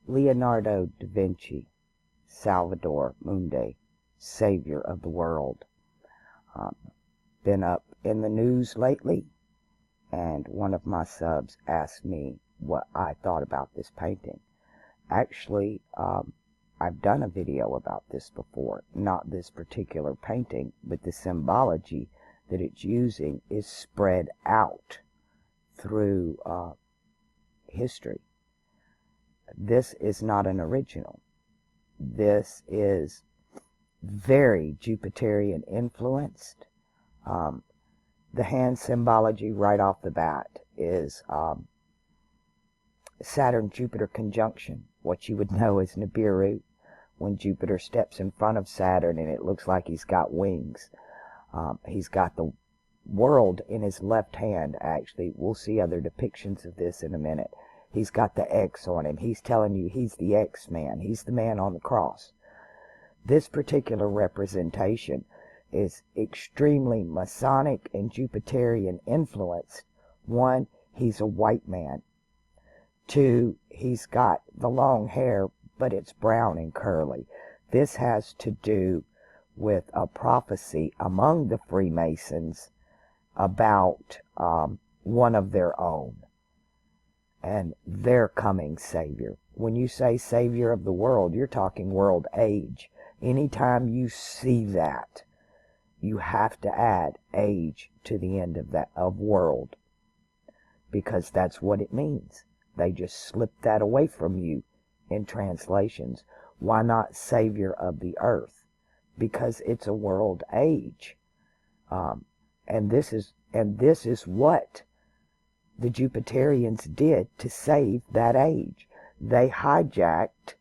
Leonardo da Vinci, Salvator Mundi, Savior of the World. Been up in the news lately, and one of my subs asked me what I thought about this painting. Actually, I've done a video about this before. Not this particular painting, but the symbology that it's using is spread out through history. This is not an original. This is very Jupiterian influenced. The hand symbology right off the bat is Saturn-Jupiter conjunction, what you would know as Nibiru, when Jupiter steps in front of Saturn and it looks like he's got wings. He's got the world in his left hand, actually. We'll see other depictions of this in a minute. He's got the X on him. He's telling you he's the X-Man. He's the man on the cross. This particular representation is extremely Masonic and Jupiterian influenced. One, he's a white man. Two, he's got the long hair, but it's brown and curly. This has to do with a prophecy among the Freemasons about one of their own and their coming Savior. When you say Savior of the world, you're talking world age. Anytime you see that, you have to add age to the end of that, of world, because that's what it means. They just slip that away from you in translations. Why not Savior of the earth? Because it's a world age. And this is what the Jupiterians did to save that age. They hijacked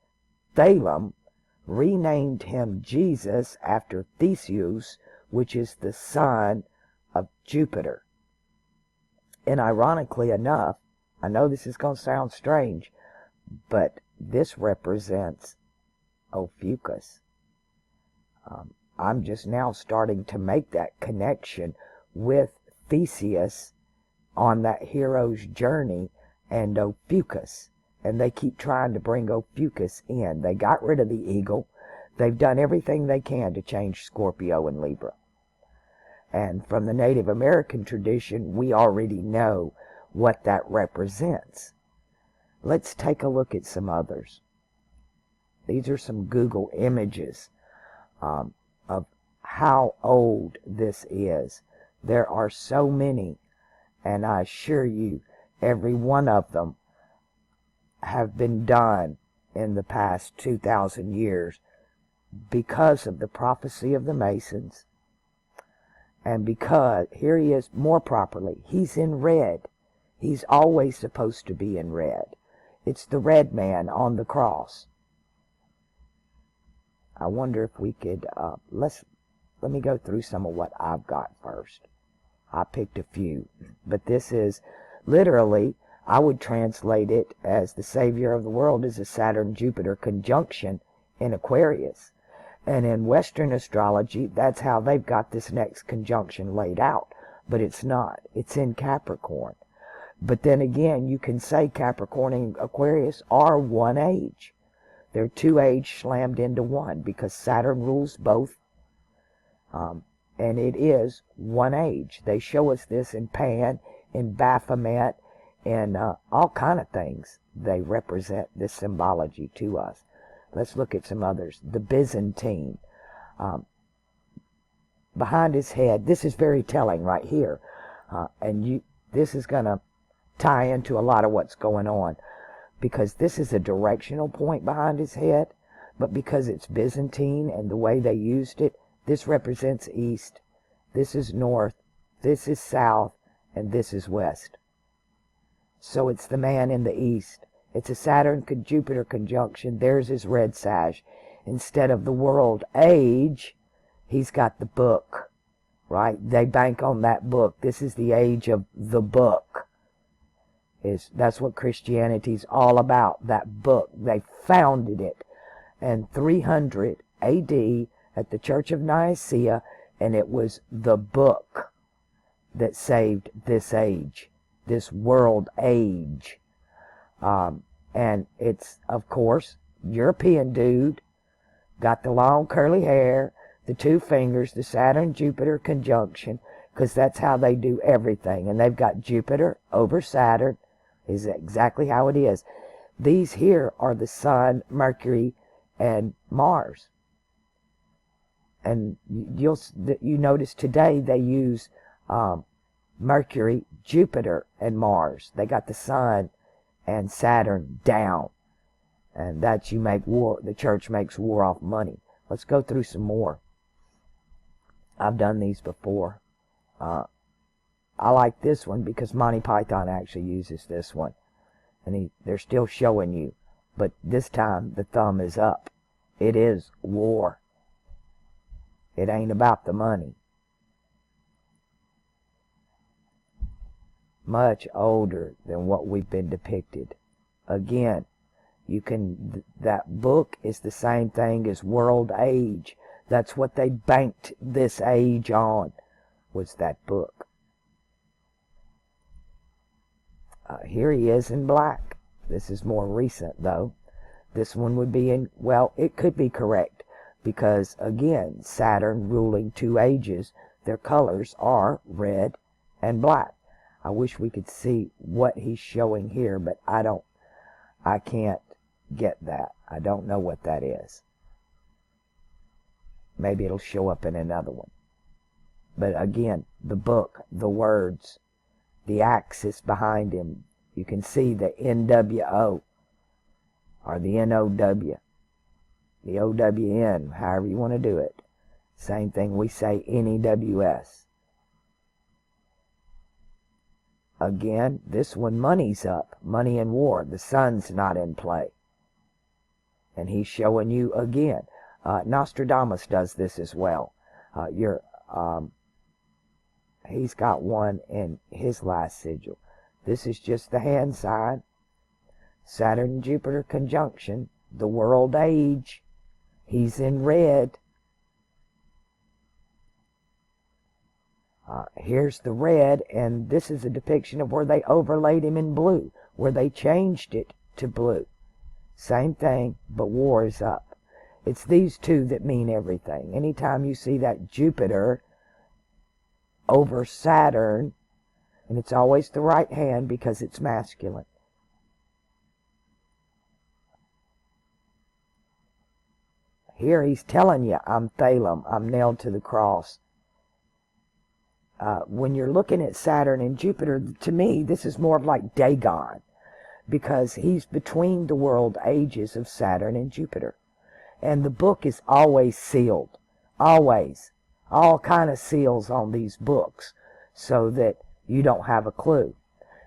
Thalem, renamed him Jesus after Theseus, which is the son of Jupiter. And ironically enough, I know this is going to sound strange, but this represents Ophiuchus. I'm just now starting to make that connection with Theseus on that hero's journey and Ophiuchus. And they keep trying to bring Ophiuchus in. They got rid of the eagle. They've done everything they can to change Scorpio and Libra. And from the Native American tradition, we already know what that represents. Let's take a look at some others. These are some Google images of how old this is. There are so many, and I assure you, every one of them have been done in the past 2,000 years because of the prophecy of the Masons, and because, here he is more properly, he's in red. He's always supposed to be in red. It's the red man on the cross. I wonder if we could, let me go through some of what I've got first. I picked a few, but this is literally, I would translate it as the Savior of the world is a Saturn-Jupiter conjunction in Aquarius. And in Western astrology, that's how they've got this next conjunction laid out. But it's not. It's in Capricorn. But then again, you can say Capricorn and Aquarius are one age. They're two age slammed into one because Saturn rules both. And it is one age. They show us this in Pan, in Baphomet, and all kind of things. They represent this symbology to us. Let's look at some others. The Byzantine. Behind his head, this is very telling right here. This is going to tie into a lot of what's going on, because this is a directional point behind his head, but because it's Byzantine and the way they used it, this represents east, this is north, this is south, and this is west. So it's the man in the east. It's a Saturn-Jupiter conjunction. There's his red sash. Instead of the world age, he's got the book, right? They bank on that book. This is the age of the book. That's what Christianity's all about, that book. They founded it in 300 AD at the Church of Nicaea, and it was the book that saved this age, this world age. And And it's, of course, European dude, got the long curly hair, the two fingers, the Saturn-Jupiter conjunction, because that's how they do everything. And they've got Jupiter over Saturn, is exactly how it is. These here are the Sun, Mercury, and Mars. And you notice today they use Mercury, Jupiter, and Mars. They got the Sun and Saturn down. And that you make war, the church makes war off money. Let's go through some more. I've done these before. I like this one because Monty Python actually uses this one. And they're still showing you. But this time the thumb is up. It is war. It ain't about the money. Much older than what we've been depicted. Again, that book is the same thing as World Age. That's what they banked this age on, was that book. Here he is in black. This is more recent, though. This one would be in, well, it could be correct, because, again, Saturn ruling two ages, their colors are red and black. I wish we could see what he's showing here, but I can't get that. I don't know what that is. Maybe it'll show up in another one. But again, the book, the words, the axis behind him, you can see the NWO or the NOW, the OWN, however you want to do it. Same thing we say NEWS. Again, this one, money's up. Money and war. The sun's not in play. And he's showing you again. Nostradamus does this as well. He's got one in his last sigil. This is just the hand sign. Saturn and Jupiter conjunction. The world age. He's in red. Here's the red, and this is a depiction of where they overlaid him in blue, where they changed it to blue. Same thing, but war is up. It's these two that mean everything. Anytime you see that Jupiter over Saturn, and it's always the right hand because it's masculine. Here he's telling you, I'm Thalem, I'm nailed to the cross. When you're looking at Saturn and Jupiter, to me, this is more of like Dagon, because he's between the world ages of Saturn and Jupiter. And the book is always sealed. Always. All kind of seals on these books, so that you don't have a clue.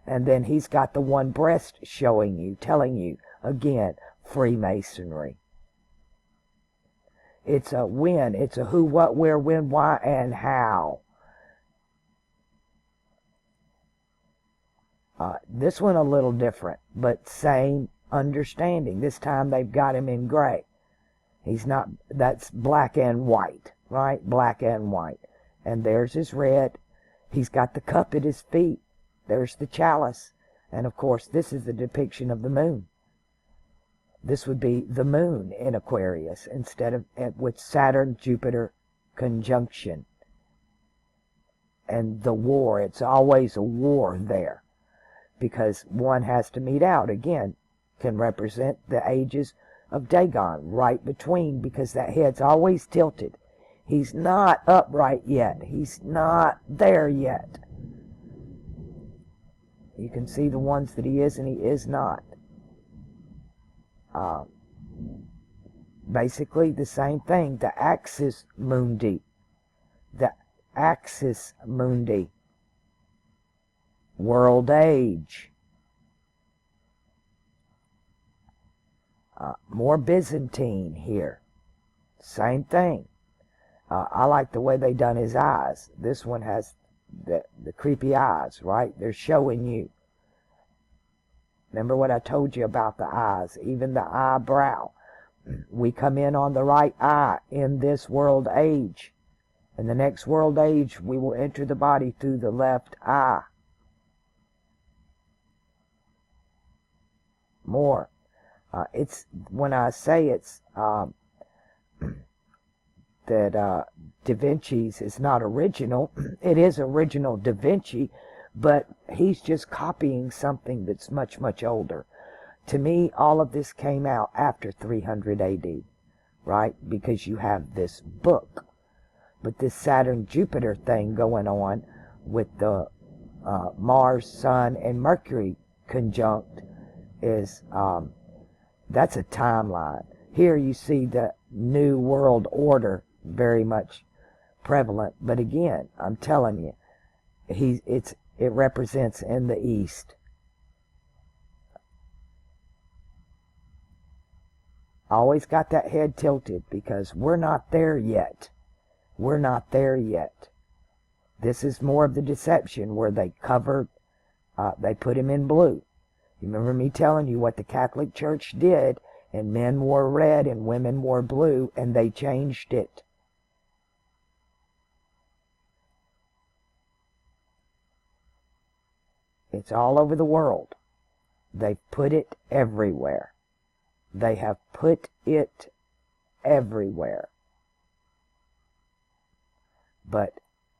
And then he's got the one breast showing you, telling you, again, Freemasonry. It's a when, it's a who, what, where, when, why, and how. This one a little different, but same understanding. This time they've got him in gray. He's not, that's black and white, right? Black and white. And there's his red. He's got the cup at his feet. There's the chalice. And of course, this is the depiction of the moon. This would be the moon in Aquarius instead of with Saturn, Jupiter conjunction. And the war, it's always a war there. Because one has to meet out, again, can represent the ages of Dagon, right between, because that head's always tilted. He's not upright yet. He's not there yet. You can see the ones that he is and he is not. Basically the same thing. The axis mundi. The axis mundi. World age. More Byzantine here. Same thing. I like the way they done his eyes. This one has the creepy eyes, right? They're showing you. Remember what I told you about the eyes, even the eyebrow. We come in on the right eye in this world age. In the next world age, we will enter the body through the left eye. More. It's when I say it's that Da Vinci's is not original. It is original Da Vinci, but he's just copying something that's much, much older. To me, all of this came out after 300 AD, right? Because you have this book. But this Saturn-Jupiter thing going on with the Mars, Sun, and Mercury conjunct is, that's a timeline. Here you see the New World Order very much prevalent. But again, I'm telling you, it represents in the East. Always got that head tilted because we're not there yet. We're not there yet. This is more of the deception where they covered, they put him in blue. You remember me telling you what the Catholic Church did, and men wore red and women wore blue, and they changed it. It's all over the world. They've put it everywhere. They have put it everywhere. But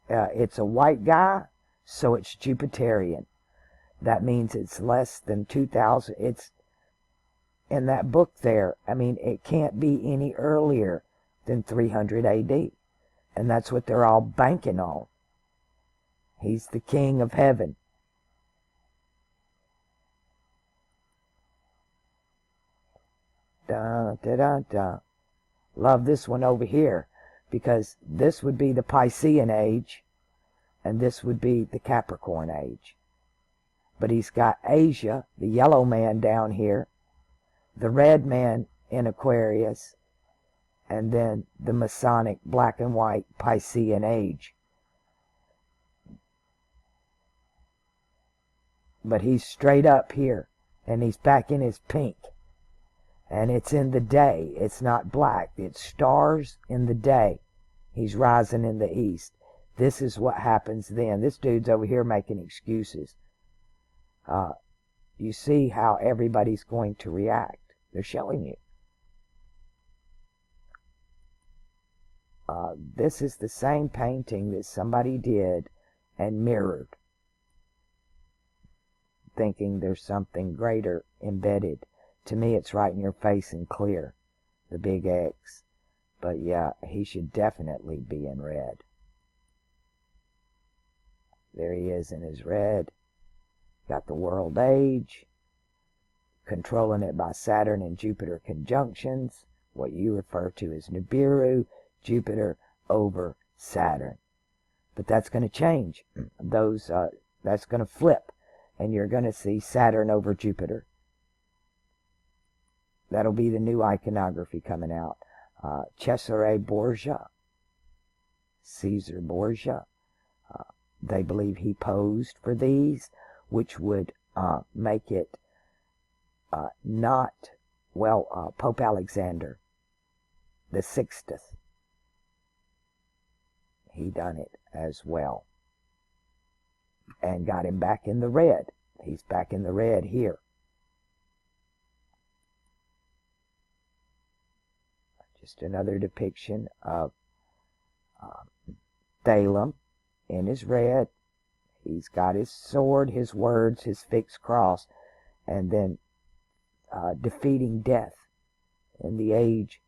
it's a white guy, so it's Jupiterian. That means it's less than 2,000. It's in that book there. I mean, it can't be any earlier than 300 AD. And that's what they're all banking on. He's the king of heaven. Da, da, da, da. Love this one over here, because this would be the Piscean age, and this would be the Capricorn age. But he's got Asia, the yellow man down here, the red man in Aquarius, and then the Masonic black and white Piscean age. But he's straight up here, and he's back in his pink. And it's in the day. It's not black. It's stars in the day. He's rising in the east. This is what happens then. This dude's over here making excuses. You see how everybody's going to react. They're showing you. This is the same painting that somebody did and mirrored, thinking there's something greater embedded. To me, it's right in your face and clear, the big X. But yeah, he should definitely be in red. There he is in his red. Got the world age, controlling it by Saturn and Jupiter conjunctions, what you refer to as Nibiru, Jupiter over Saturn. But that's going to change. That's going to flip, and you're going to see Saturn over Jupiter. That'll be the new iconography coming out. Cesare Borgia, Caesar Borgia. They believe he posed for these, which would make it not, well, Pope Alexander the 60th. He done it as well. And got him back in the red. He's back in the red here. Just another depiction of Thalem in his red. He's got his sword, his words, his fixed cross, and then defeating death in the age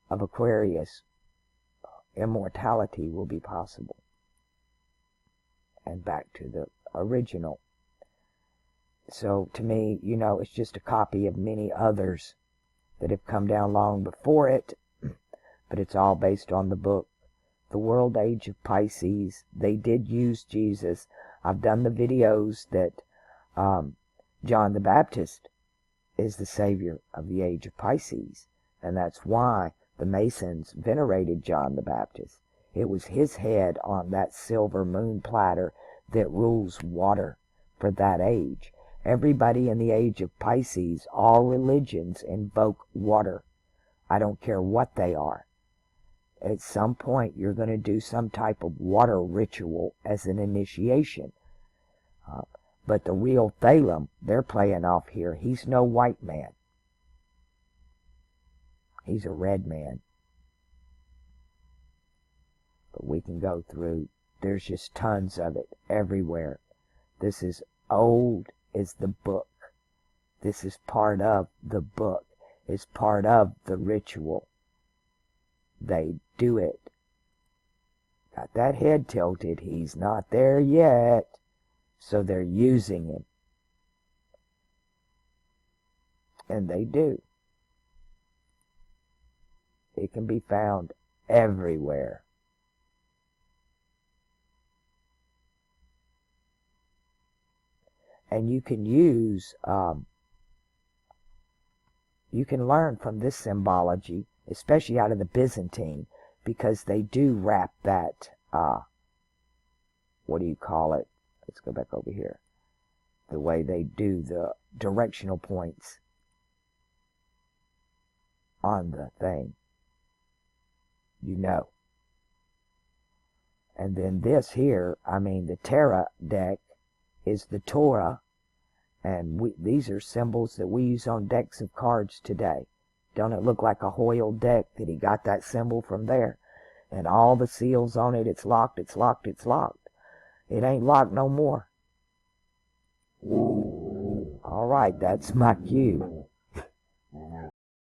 of Aquarius. Immortality will be possible. And back to the original. So to me, you know, it's just a copy of many others that have come down long before it. But it's all based on the book, The World Age of Pisces. They did use Jesus. I've done the videos that John the Baptist is the savior of the age of Pisces. And that's why the Masons venerated John the Baptist. It was his head on that silver moon platter that rules water for that age. Everybody in the age of Pisces, all religions invoke water. I don't care what they are. At some point, you're going to do some type of water ritual as an initiation. But the real Thalem, they're playing off here. He's no white man. He's a red man. But we can go through. There's just tons of it everywhere. This is old as the book. This is part of the book. It's part of the ritual. They do it. Got that head tilted. He's not there yet. So they're using him. And they do. It can be found everywhere. And you can use, you can learn from this symbology, especially out of the Byzantine, because they do wrap that, what do you call it? Let's go back over here. The way they do the directional points on the thing. You know. And then this here, I mean, the Terra deck is the Torah. And these are symbols that we use on decks of cards today. Don't it look like a Hoyle deck that he got that symbol from there? And all the seals on it, it's locked, it's locked, it's locked. It ain't locked no more. All right, that's my cue.